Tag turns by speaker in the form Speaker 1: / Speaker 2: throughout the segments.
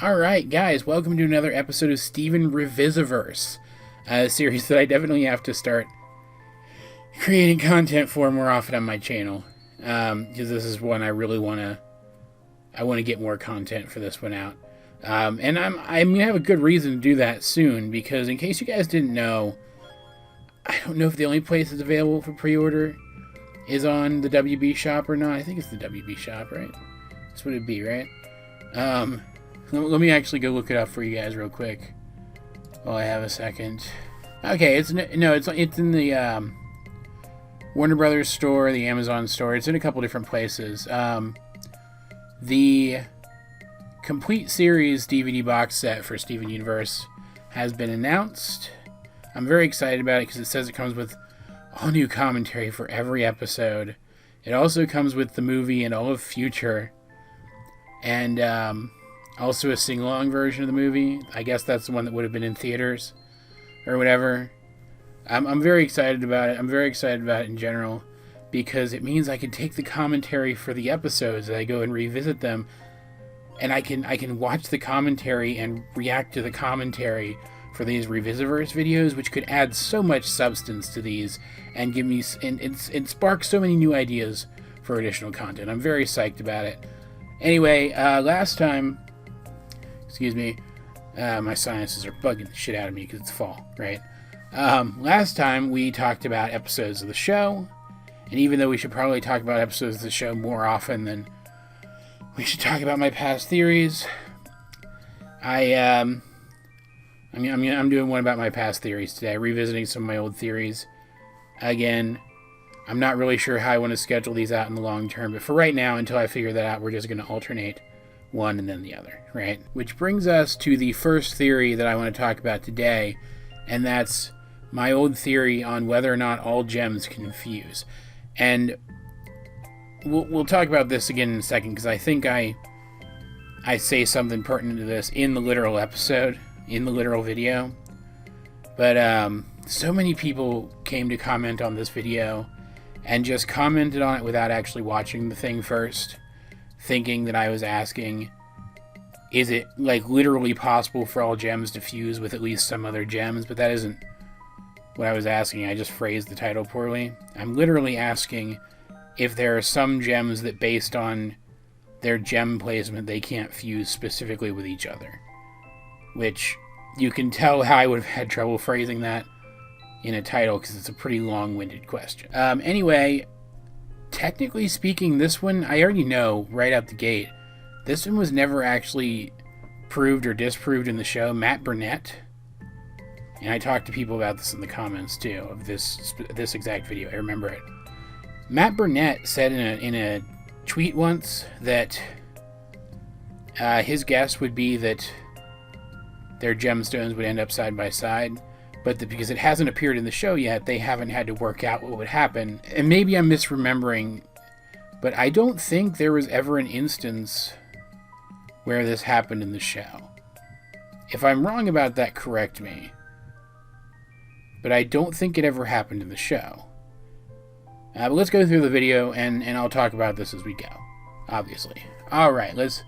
Speaker 1: Alright, guys, welcome to another episode of Steven Revisi-Verse, a series that I definitely have to start creating content for more often on my channel, because this is one I really want to get more content for this one out. And I'm going to have a good reason to do that soon, because in case you guys didn't know, I don't know if the only place it's available for pre-order is on the WB shop or not. I think it's the WB shop, right? That's what it'd be, right? Let me actually go look it up for you guys real quick while I have a second. Okay, it's in the Warner Brothers store, the Amazon store. It's in a couple different places. The complete series DVD box set for Steven Universe has been announced. I'm very excited about it because it says it comes with all new commentary for every episode. It also comes with the movie and all of Future, and also a sing-along version of the movie. I guess that's the one that would have been in theaters or whatever. I'm very excited about it. I'm very excited about it in general because it means I can take the commentary for the episodes as I go and revisit them, and I can watch the commentary and react to the commentary for these Revisi-Verse videos, which could add so much substance to these and give me and spark so many new ideas for additional content. I'm very psyched about it. Anyway, last time, excuse me, my sinuses are bugging the shit out of me because it's fall, right? Last time we talked about episodes of the show, and even though we should probably talk about episodes of the show more often than we should talk about my past theories, I'm doing one about my past theories today, revisiting some of my old theories. Again, I'm not really sure how I want to schedule these out in the long term, but for right now, until I figure that out, we're just going to alternate one and then the other, right? Which brings us to the first theory that I want to talk about today, and that's my old theory on whether or not all gems can fuse. And we'll talk about this again in a second, because I think I say something pertinent to this in the literal episode, in the literal video. But so many people came to comment on this video and just commented on it without actually watching the thing first, thinking that I was asking, is it like literally possible for all gems to fuse with at least some other gems? But that isn't what I was asking. I just phrased the title poorly. I'm literally asking if there are some gems that, based on their gem placement, they can't fuse specifically with each other. Which you can tell how I would have had trouble phrasing that in a title, because it's a pretty long-winded question. Anyway, technically speaking, this one, I already know right out the gate, this one was never actually proved or disproved in the show. Matt Burnette, and I talked to people about this in the comments too, of this exact video, I remember it. Matt Burnette said in a tweet once that his guess would be that their gemstones would end up side by side, but because it hasn't appeared in the show yet, they haven't had to work out what would happen. And maybe I'm misremembering, but I don't think there was ever an instance where this happened in the show. If I'm wrong about that, correct me. But I don't think it ever happened in the show. But let's go through the video, and I'll talk about this as we go, obviously. Alright, let's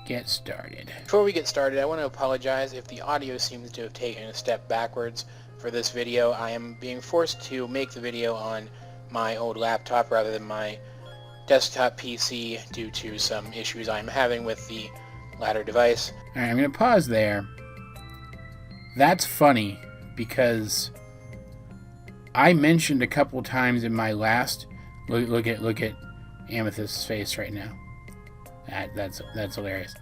Speaker 1: get started. Before we get started, I want to apologize if the audio seems to have taken a step backwards for this video. I am being forced to make the video on my old laptop rather than my desktop PC due to some issues I'm having with the latter device. Alright, I'm going to pause there. That's funny because I mentioned a couple times in my last... Look at Amethyst's face right now. That's hilarious.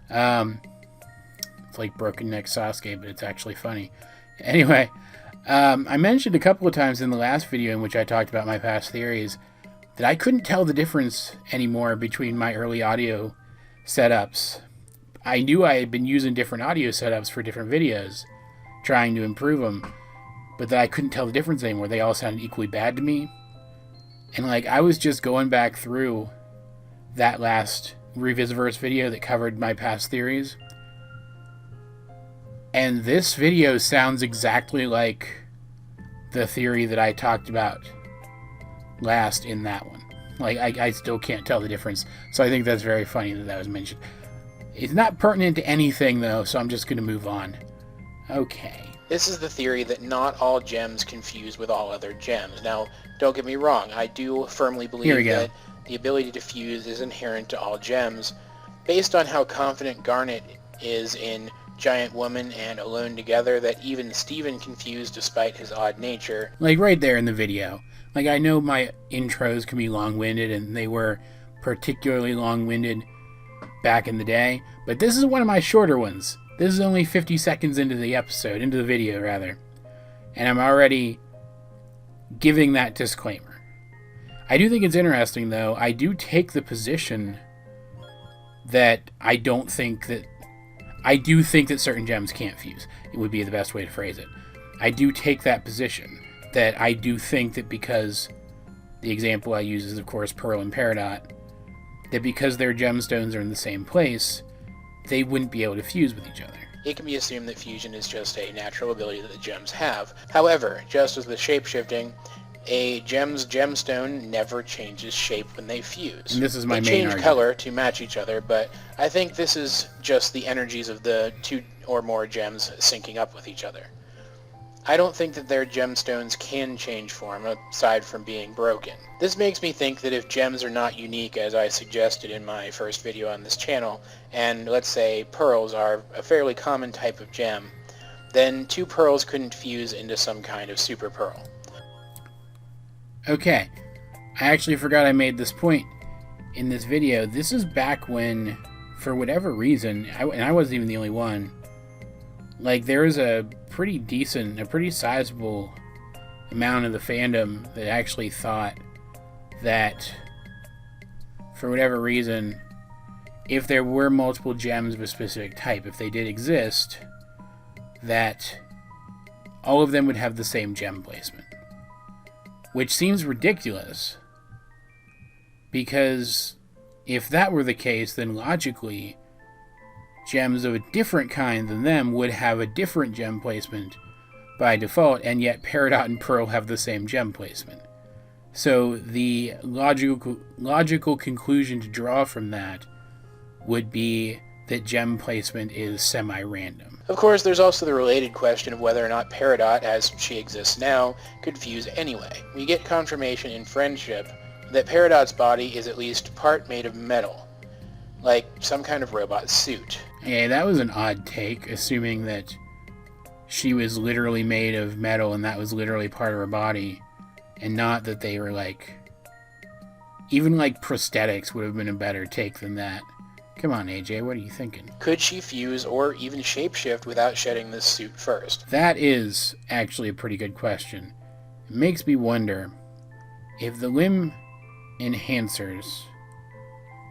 Speaker 1: It's like broken neck Sasuke, but it's actually funny. Anyway, I mentioned a couple of times in the last video in which I talked about my past theories that I couldn't tell the difference anymore between my early audio setups. I knew I had been using different audio setups for different videos, trying to improve them, but that I couldn't tell the difference anymore. They all sounded equally bad to me. And like, I was just going back through that last Revisi-Verse video that covered my past theories, and this video sounds exactly like the theory that I talked about last in that one. Like, I still can't tell the difference, so I think that's very funny that that was mentioned. It's not pertinent to anything, though, so I'm just going to move on. Okay.
Speaker 2: This is the theory that not all gems can fuse with all other gems. Now, don't get me wrong, I do firmly believe that the ability to fuse is inherent to all gems. Based on how confident Garnet is in Giant Woman and Alone Together, that even Steven can fuse despite his odd nature.
Speaker 1: Like right there in the video. Like, I know my intros can be long-winded, and they were particularly long-winded back in the day, but this is one of my shorter ones. This is only 50 seconds into the episode, into the video rather, and I'm already giving that disclaimer. I do think it's interesting, though. I do take the position that I do think that certain gems can't fuse. It would be the best way to phrase it. I do take that position, that I do think that because the example I use is, of course, Pearl and Peridot, that because their gemstones are in the same place, they wouldn't be able to fuse with each other.
Speaker 2: It can be assumed that fusion is just a natural ability that the gems have. However, just as with shapeshifting, a gem's gemstone never changes shape when they fuse.
Speaker 1: And this is my main
Speaker 2: argument. They change
Speaker 1: argument.
Speaker 2: color to match each other, but I think this is just the energies of the two or more gems syncing up with each other. I don't think that their gemstones can change form, aside from being broken. This makes me think that if gems are not unique, as I suggested in my first video on this channel, and let's say pearls are a fairly common type of gem, then two pearls couldn't fuse into some kind of super pearl.
Speaker 1: Okay, I actually forgot I made this point in this video. This is back when, for whatever reason, and I wasn't even the only one, like, there was a pretty sizable amount of the fandom that actually thought that, for whatever reason, if there were multiple gems of a specific type, if they did exist, that all of them would have the same gem placement. Which seems ridiculous, because if that were the case, then logically, gems of a different kind than them would have a different gem placement by default, and yet Peridot and Pearl have the same gem placement. So the logical conclusion to draw from that would be that gem placement is semi-random.
Speaker 2: Of course, there's also the related question of whether or not Peridot, as she exists now, could fuse anyway. We get confirmation in Friendship that Peridot's body is at least part made of metal, like some kind of robot suit.
Speaker 1: Yeah, that was an odd take, assuming that she was literally made of metal and that was literally part of her body, and not that they were like... Even like prosthetics would have been a better take than that. Come on, AJ, what are you thinking?
Speaker 2: Could she fuse or even shapeshift without shedding this suit first?
Speaker 1: That is actually a pretty good question. It makes me wonder if the limb enhancers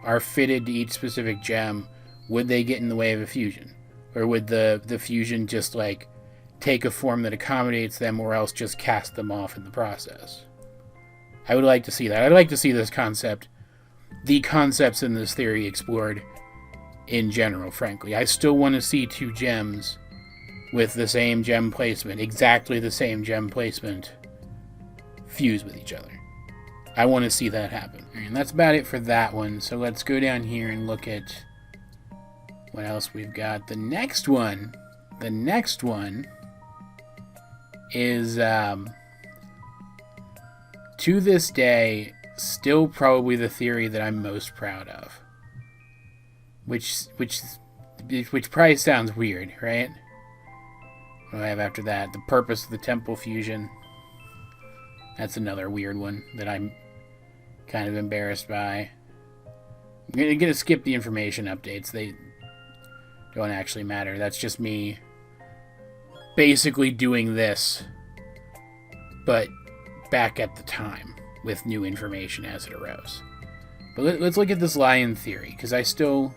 Speaker 1: are fitted to each specific gem, would they get in the way of a fusion? Or would the fusion just, like, take a form that accommodates them, or else just cast them off in the process? I would like to see that. I'd like to see this concept, the concepts in this theory, explored in general, frankly. I still want to see two gems with the same gem placement, exactly the same gem placement, fuse with each other. I want to see that happen. And that's about it for that one. So let's go down here and look at what else we've got. The next one is, to this day, still probably the theory that I'm most proud of. Which probably sounds weird, right? What do I have after that? The purpose of the temple fusion. That's another weird one that I'm kind of embarrassed by. I'm going to skip the information updates. They don't actually matter. That's just me basically doing this, but back at the time with new information as it arose. But let's look at this lion theory, because I still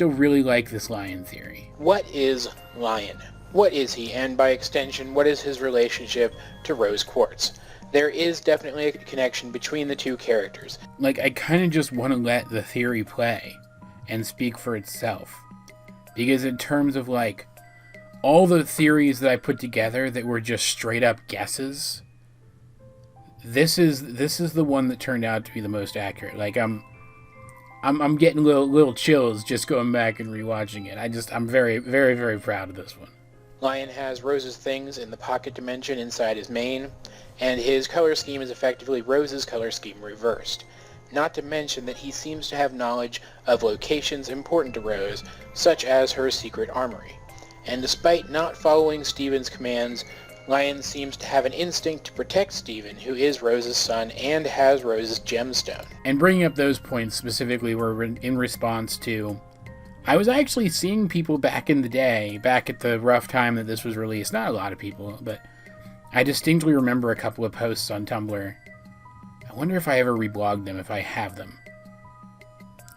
Speaker 1: really like this lion theory.
Speaker 2: What is Lion? What is he? And by extension, what is his relationship to Rose Quartz? There is definitely a connection between the two characters.
Speaker 1: Like, I kind of just want to let the theory play and speak for itself. Because in terms of, like, all the theories that I put together that were just straight up guesses, this is the one that turned out to be the most accurate. Like, I'm getting little chills just going back and rewatching it. I'm very, very, very proud of this one.
Speaker 2: Lion has Rose's things in the pocket dimension inside his mane, and his color scheme is effectively Rose's color scheme reversed. Not to mention that he seems to have knowledge of locations important to Rose, such as her secret armory. And despite not following Steven's commands, Lion seems to have an instinct to protect Steven, who is Rose's son and has Rose's gemstone.
Speaker 1: And bringing up those points specifically were in response to, I was actually seeing people back in the day, back at the rough time that this was released, not a lot of people, but I distinctly remember a couple of posts on Tumblr. I wonder if I ever reblogged them, if I have them.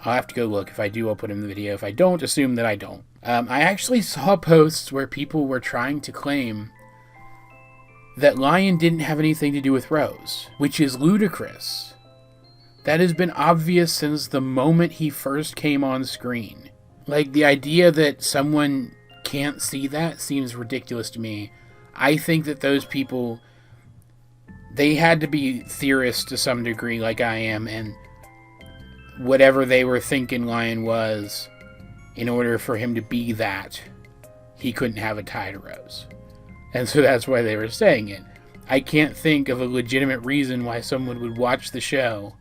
Speaker 1: I'll have to go look. If I do, I'll put them in the video. If I don't, assume that I don't. I actually saw posts where people were trying to claim that Lion didn't have anything to do with Rose, which is ludicrous. That has been obvious since the moment he first came on screen. Like, the idea that someone can't see that seems ridiculous to me. I think that those people, they had to be theorists to some degree like I am, and whatever they were thinking Lion was, in order for him to be that, he couldn't have a tie to Rose. And so that's why they were saying it. I can't think of a legitimate reason why someone would watch the show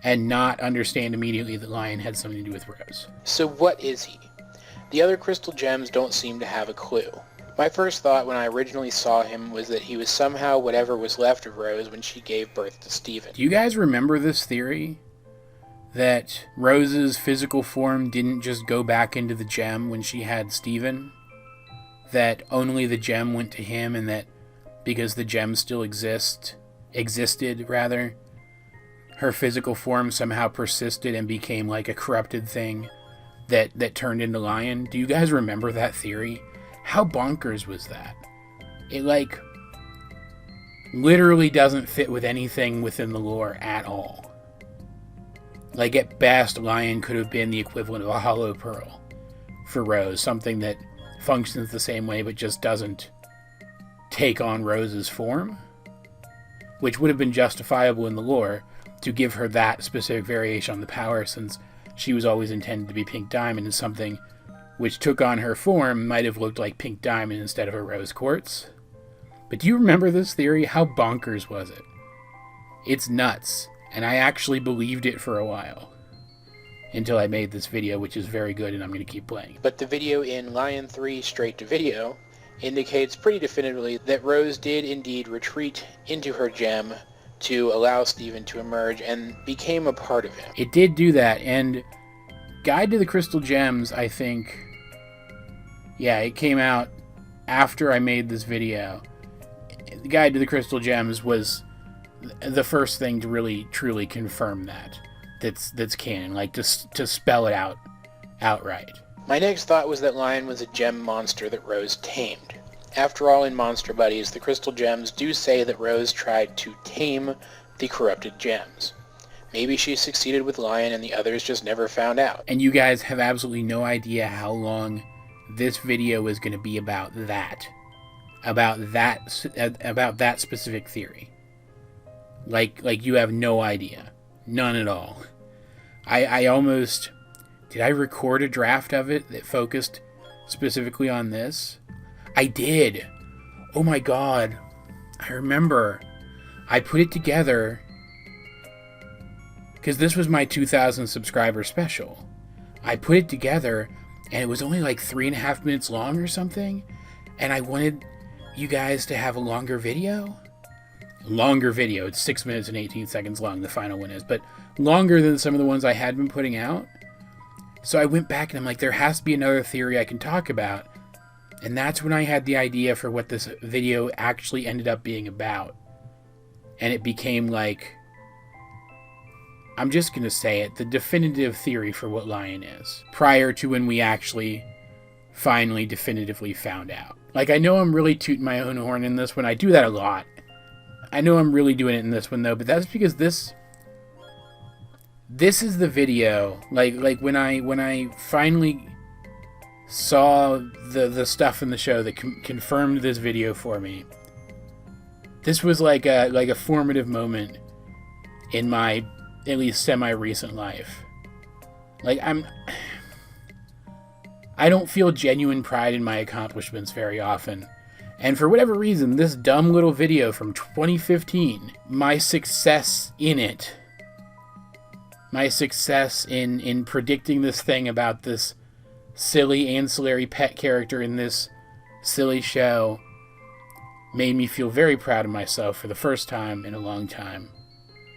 Speaker 1: and not understand immediately that Lion had something to do with Rose.
Speaker 2: So what is he? The other crystal gems don't seem to have a clue. My first thought when I originally saw him was that he was somehow whatever was left of Rose when she gave birth to Steven.
Speaker 1: Do you guys remember this theory? That Rose's physical form didn't just go back into the gem when she had Steven? That only the gem went to him, and that because the gem still existed, her physical form somehow persisted and became like a corrupted thing that turned into Lion? Do you guys remember that theory? How bonkers was that? It, like, literally doesn't fit with anything within the lore at all. Like, at best, Lion could have been the equivalent of a hollow pearl for Rose, something that functions the same way but just doesn't take on Rose's form, which would have been justifiable in the lore to give her that specific variation on the power, since she was always intended to be Pink Diamond, and something which took on her form might have looked like Pink Diamond instead of a Rose Quartz. But do you remember this theory? How bonkers was it? It's nuts, and I actually believed it for a while. Until I made this video, which is very good, and I'm going to keep playing.
Speaker 2: But the video in Lion 3 straight to video indicates pretty definitively that Rose did indeed retreat into her gem to allow Steven to emerge and became a part of him.
Speaker 1: It did do that, and Guide to the Crystal Gems, I think, yeah, it came out after I made this video. The Guide to the Crystal Gems was the first thing to really, truly confirm that's canon, like to spell it out outright.
Speaker 2: My next thought was that Lion was a gem monster that Rose tamed. After all, in Monster Buddies, the Crystal Gems do say that Rose tried to tame the corrupted gems. Maybe she succeeded with Lion and the others just never found out.
Speaker 1: And you guys have absolutely no idea how long this video is going to be about that specific theory. Like you have no idea. None at all. I almost... Did I record a draft of it that focused specifically on this? I did. Oh my god. I remember. I put it together because this was my 2,000 subscriber special. I put it together and it was only like 3.5 minutes long or something. And I wanted you guys to have a longer video. Longer video. It's 6 minutes and 18 seconds long, the final one is. But longer than some of the ones I had been putting out. So I went back and I'm like, there has to be another theory I can talk about. And that's when I had the idea for what this video actually ended up being about. And it became like, I'm just going to say it, the definitive theory for what Lion is. Prior to when we actually finally definitively found out. Like, I know I'm really tooting my own horn in this one. I do that a lot. I know I'm really doing it in this one though, but that's because this is the video. Like when I finally saw the stuff in the show that confirmed this video for me. This was like a formative moment in my at least semi-recent life. Like, I don't feel genuine pride in my accomplishments very often. And for whatever reason, this dumb little video from 2015, my success in it, my success in predicting this thing about this silly ancillary pet character in this silly show, made me feel very proud of myself for the first time in a long time.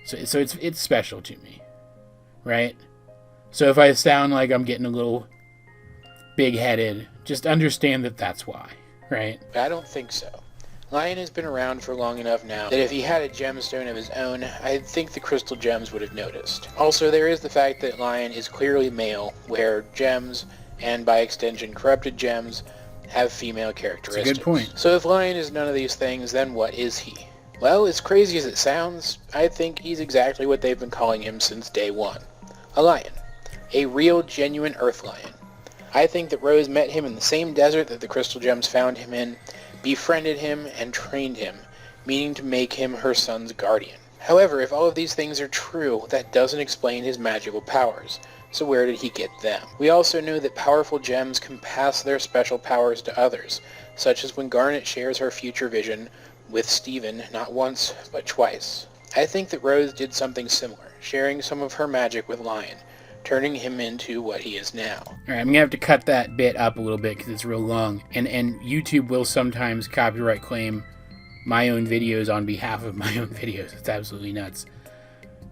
Speaker 1: So it's special to me, right? So if I sound like I'm getting a little big-headed, just understand that that's why, right?
Speaker 2: I don't think so. Lynes has been around for long enough now that if he had a gemstone of his own, I think the crystal gems would have noticed. Also, there is the fact that Lynes is clearly male, where gems, and by extension corrupted gems, have female characteristics.
Speaker 1: That's a good point.
Speaker 2: So if Lynes is none of these things, then what is he? Well, as crazy as it sounds, I think he's exactly what they've been calling him since day one. A lion. A real, genuine earth lion. I think that Rose met him in the same desert that the crystal gems found him in, befriended him, and trained him, meaning to make him her son's guardian. However, if all of these things are true, that doesn't explain his magical powers. So where did he get them? We also know that powerful gems can pass their special powers to others, such as when Garnet shares her future vision with Steven not once, but twice. I think that Rose did something similar, sharing some of her magic with Lynes, turning him into what he is now.
Speaker 1: Alright, I'm going to have to cut that bit up a little bit because it's real long. And YouTube will sometimes copyright claim my own videos on behalf of my own videos. It's absolutely nuts.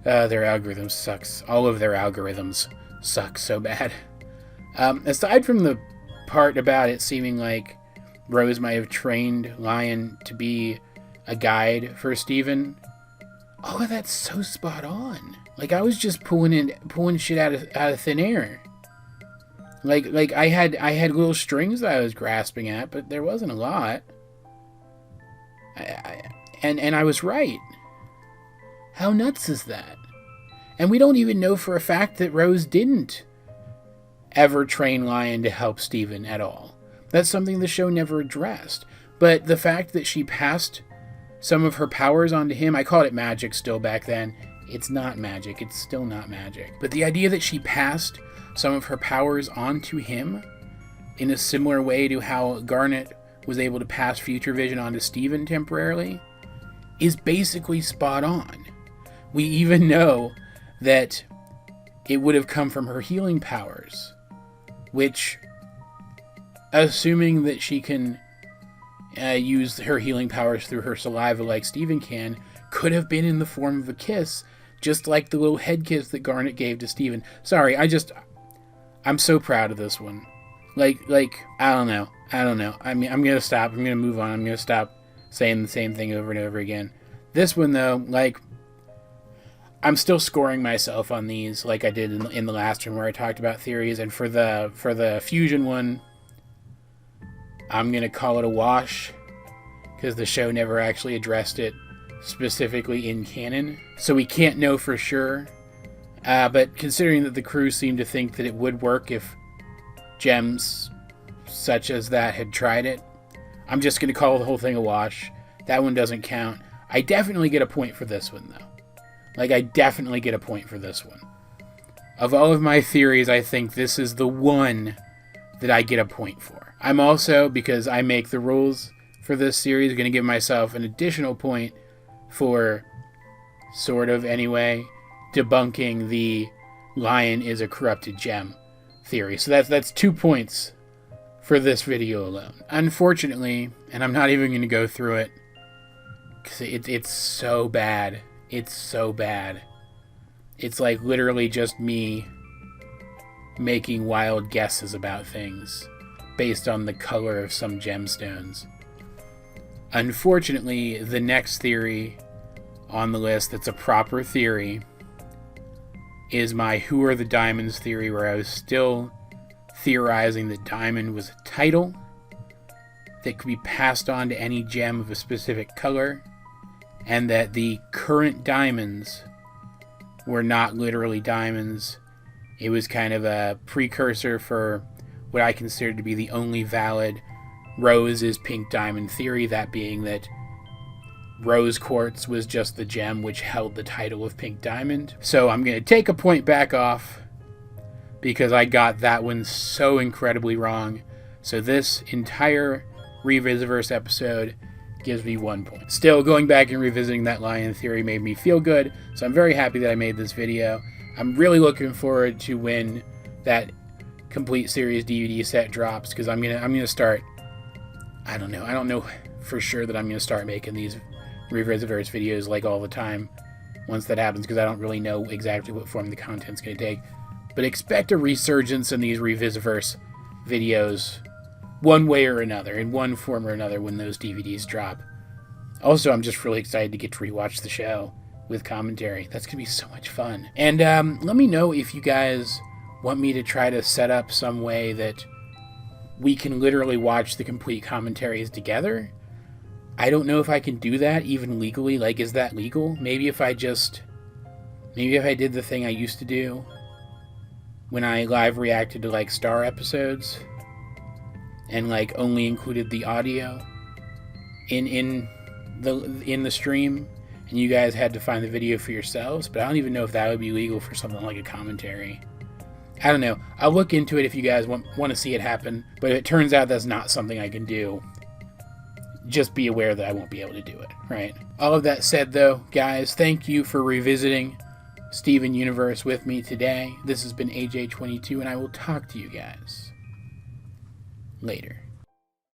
Speaker 1: Their algorithm sucks. All of their algorithms suck so bad. Aside from the part about it seeming like Rose might have trained Lynes to be a guide for Steven, all of that's so spot on. Like, I was just pulling shit out of thin air. Like I had little strings that I was grasping at, but there wasn't a lot. And I was right. How nuts is that? And we don't even know for a fact that Rose didn't ever train Lynes to help Steven at all. That's something the show never addressed. But the fact that she passed some of her powers onto him, I called it magic still back then. It's not magic. It's still not magic. But the idea that she passed some of her powers onto him in a similar way to how Garnet was able to pass future vision onto Steven temporarily is basically spot on. We even know that it would have come from her healing powers, which, assuming that she can use her healing powers through her saliva like Steven can, could have been in the form of a kiss, just like the little head kiss that Garnet gave to Steven. Sorry, I'm so proud of this one. Like, I don't know. I mean, I'm gonna stop. I'm gonna move on. I'm gonna stop saying the same thing over and over again. This one, though, like, I'm still scoring myself on these, like I did in the last one where I talked about theories. And for the fusion one, I'm gonna call it a wash because the show never actually addressed it specifically in canon, so we can't know for sure. But considering that the crew seemed to think that it would work if gems such as that had tried it, I'm just going to call the whole thing a wash. That one doesn't count. I definitely get a point for this one, though. Like, I definitely get a point for this one. Of all of my theories, I think this is the one that I get a point for. I'm also, because I make the rules for this series, going to give myself an additional point for, sort of anyway, debunking the lion is a corrupted gem theory. So that's 2 points for this video alone. Unfortunately, and I'm not even going to go through it, because it's so bad. It's so bad. It's like literally just me making wild guesses about things based on the color of some gemstones. Unfortunately, the next theory on the list that's a proper theory is my Who Are the Diamonds theory, where I was still theorizing that diamond was a title that could be passed on to any gem of a specific color, and that the current diamonds were not literally diamonds. It was kind of a precursor for what I considered to be the only valid Rose is pink diamond theory, that being that rose quartz was just the gem which held the title of pink diamond. So I'm going to take a point back off because I got that one so incredibly wrong. So this entire Revisi-Verse episode gives me 1 point. Still, going back and revisiting that lion theory made me feel good, so I'm very happy that I made this video. I'm really looking forward to when that complete series DVD set drops, because I'm gonna start. I don't know for sure that I'm gonna start making these Revisi-Verse videos like all the time once that happens, because I don't really know exactly what form the content's gonna take. But expect a resurgence in these Revisi-Verse videos one way or another, in one form or another, when those DVDs drop. Also, I'm just really excited to get to rewatch the show with commentary. That's gonna be so much fun. And let me know if you guys want me to try to set up some way that we can literally watch the complete commentaries together. I don't know if I can do that even legally. Like, is that legal? Maybe if I did the thing I used to do when I live reacted to like Star episodes and like only included the audio in the stream, and you guys had to find the video for yourselves. But I don't even know if that would be legal for something like a commentary. I don't know. I'll look into it if you guys want to see it happen. But if it turns out that's not something I can do, just be aware that I won't be able to do it, right? All of that said, though, guys, thank you for revisiting Steven Universe with me today. This has been AJ22, and I will talk to you guys later.